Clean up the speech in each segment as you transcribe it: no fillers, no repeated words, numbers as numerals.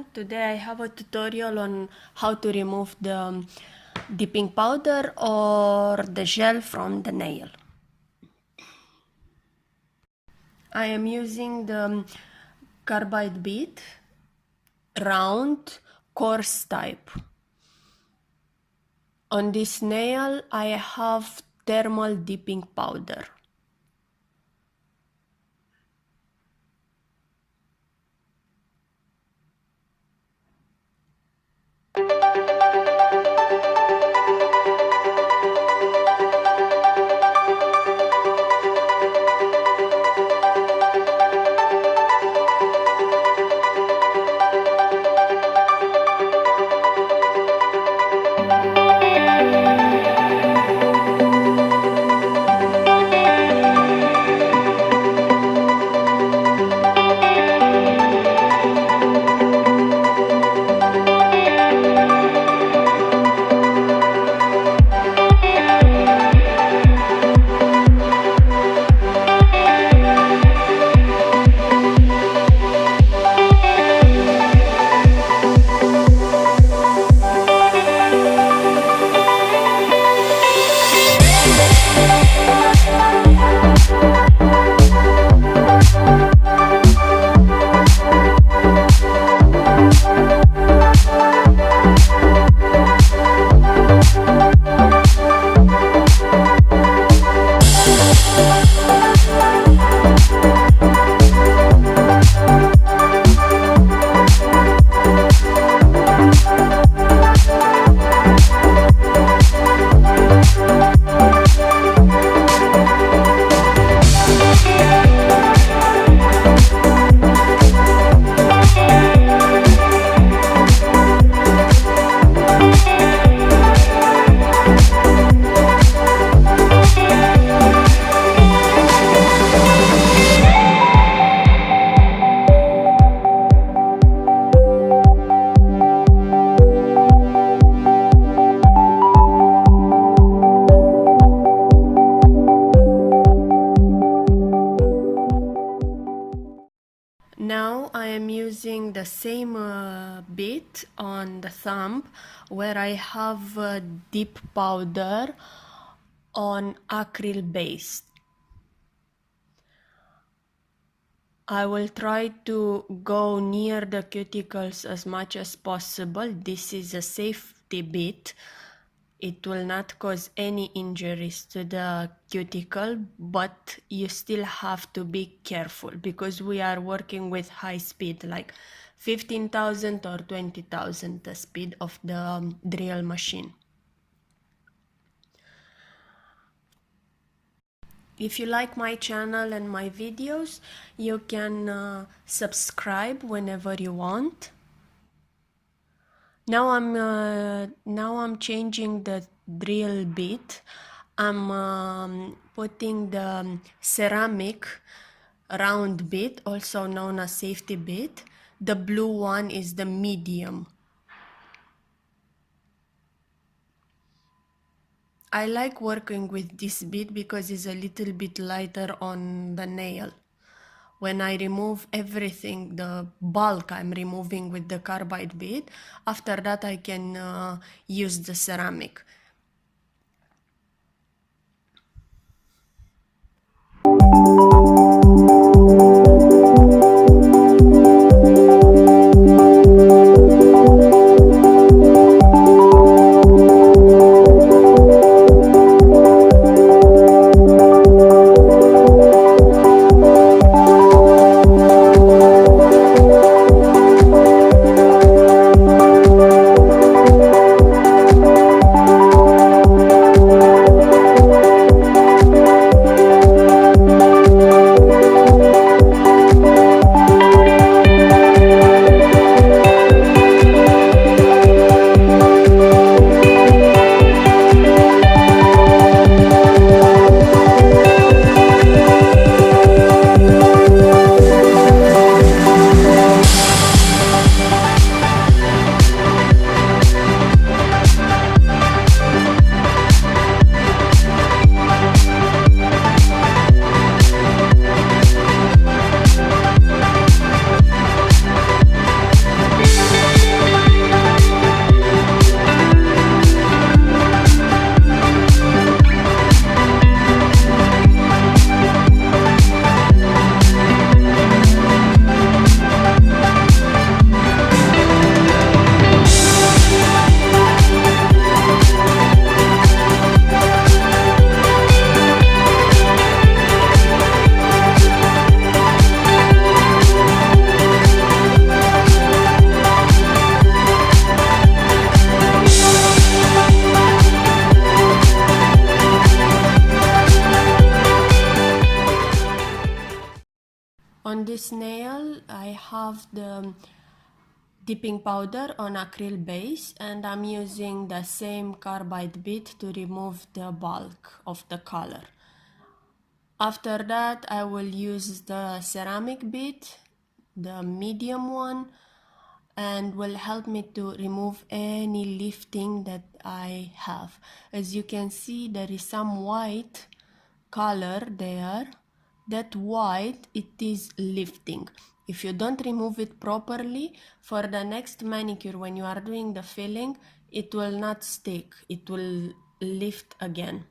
everyone. Today I have a tutorial on how to remove the dipping powder or the gel from the nail. I am using the carbide bead, round, coarse type. On this nail I have thermal dipping powder. Now I am using the same bit on the thumb where I have dip powder on acrylic base. I will try to go near the cuticles as much as possible. This is a safety bit. It will not cause any injuries to the cuticle, but you still have to be careful because we are working with high speed, like 15,000 or 20,000 the speed of the drill machine. If you like my channel and my videos, you can subscribe whenever you want. Now I'm changing the drill bit. I'm putting the ceramic round bit, also known as safety bit. The blue one is the medium. I like working with this bit because it's a little bit lighter on the nail. When I remove everything, the bulk I'm removing with the carbide bead, after that I can use the ceramic. On this nail I have the dipping powder on acrylic base, and I'm using the same carbide bit to remove the bulk of the color. After that I will use the ceramic bit, the medium one, and will help me to remove any lifting that I have. As you can see, there is some white color there. That white, it is lifting. If you don't remove it properly, for the next manicure when you are doing the filling, it will not stick, it will lift again.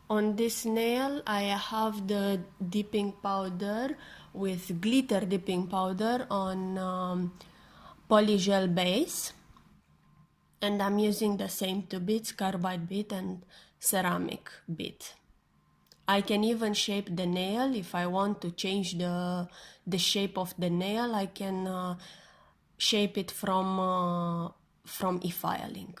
On this nail I have the dipping powder with glitter dipping powder on polygel base, and I'm using the same two bits, carbide bit and ceramic bit. I can even shape the nail. If I want to change the shape of the nail, I can shape it from e-filing.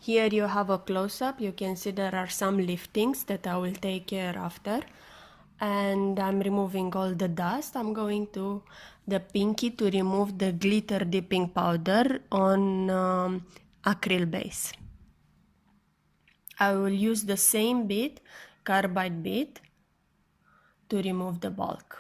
Here you have a close-up. You can see there are some liftings that I will take care after. And I'm removing all the dust. I'm going to the pinky to remove the glitter dipping powder on acrylic base. I will use the same bit, carbide bit, to remove the bulk.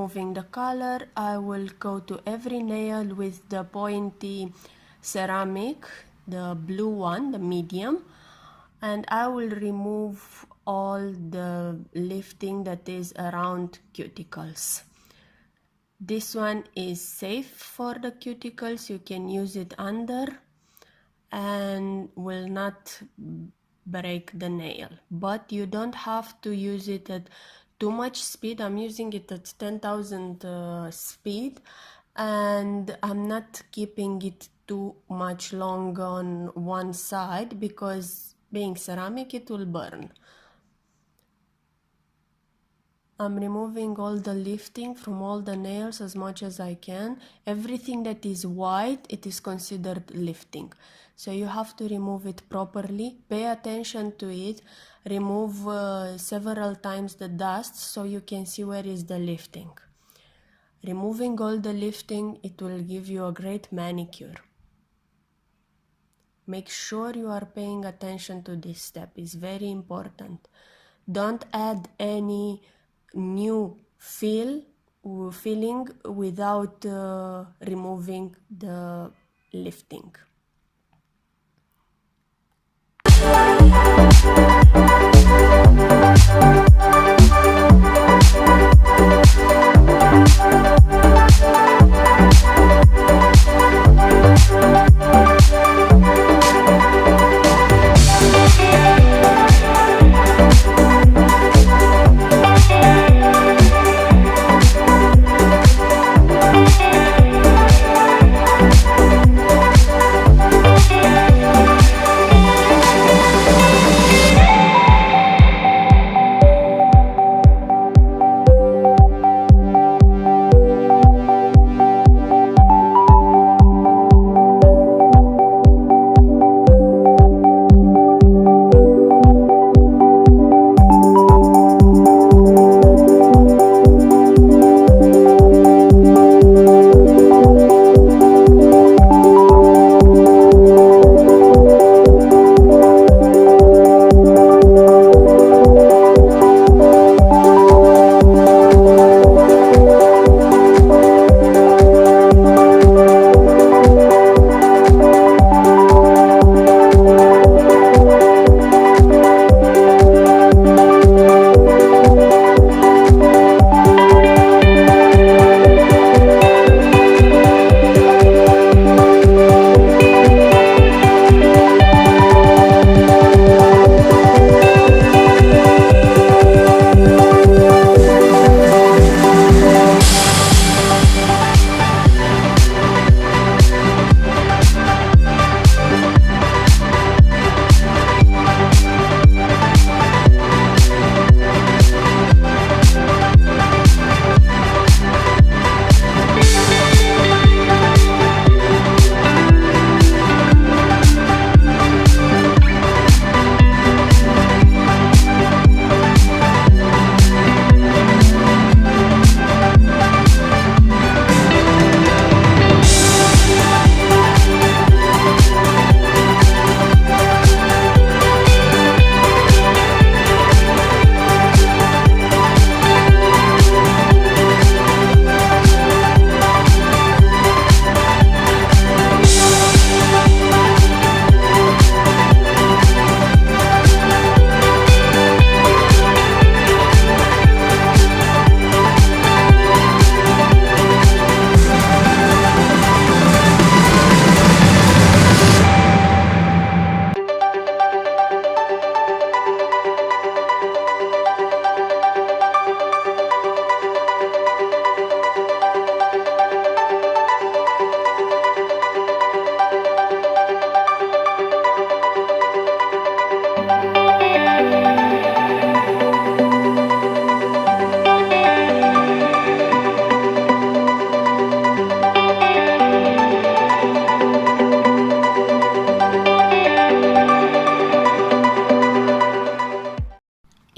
removing the color, I will go to every nail with the pointy ceramic, the blue one, the medium, and I will remove all the lifting that is around cuticles. This one is safe for the cuticles, you can use it under and will not break the nail, but you don't have to use it at too much speed. I'm using it at 10,000 speed, and I'm not keeping it too much long on one side because being ceramic it will burn. I'm removing all the lifting from all the nails as much as I can. Everything that is white, it is considered lifting. So you have to remove it properly, pay attention to it, remove several times the dust so you can see where is the lifting. Removing all the lifting, it will give you a great manicure. Make sure you are paying attention to this step, it's very important. Don't add any new filling without removing the lifting.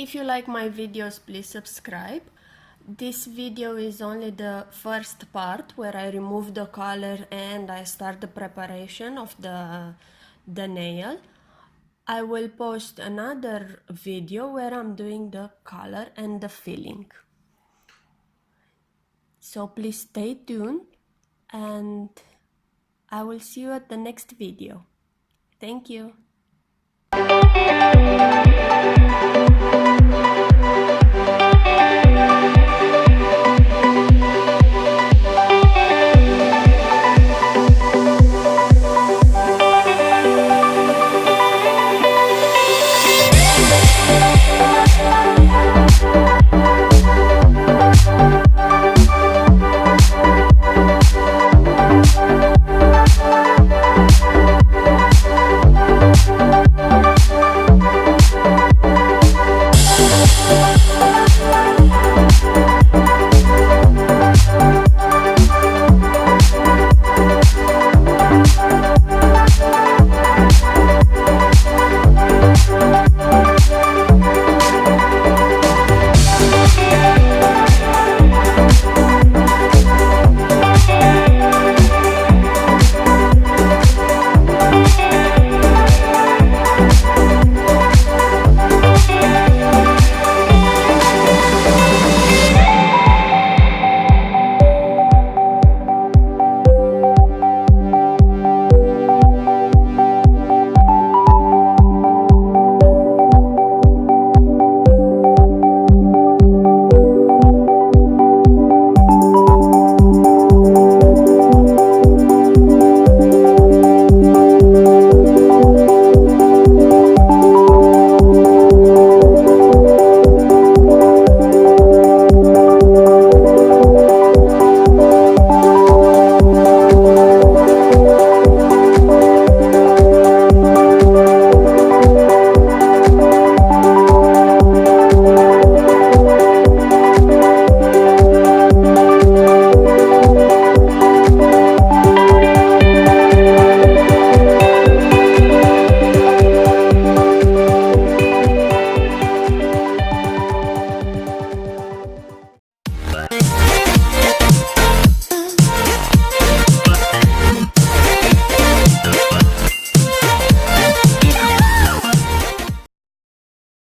If you like my videos, please subscribe. This video is only the first part where I remove the color and I start the preparation of the nail. I will post another video where I'm doing the color and the filling. So please stay tuned and I will see you at the next video. Thank you.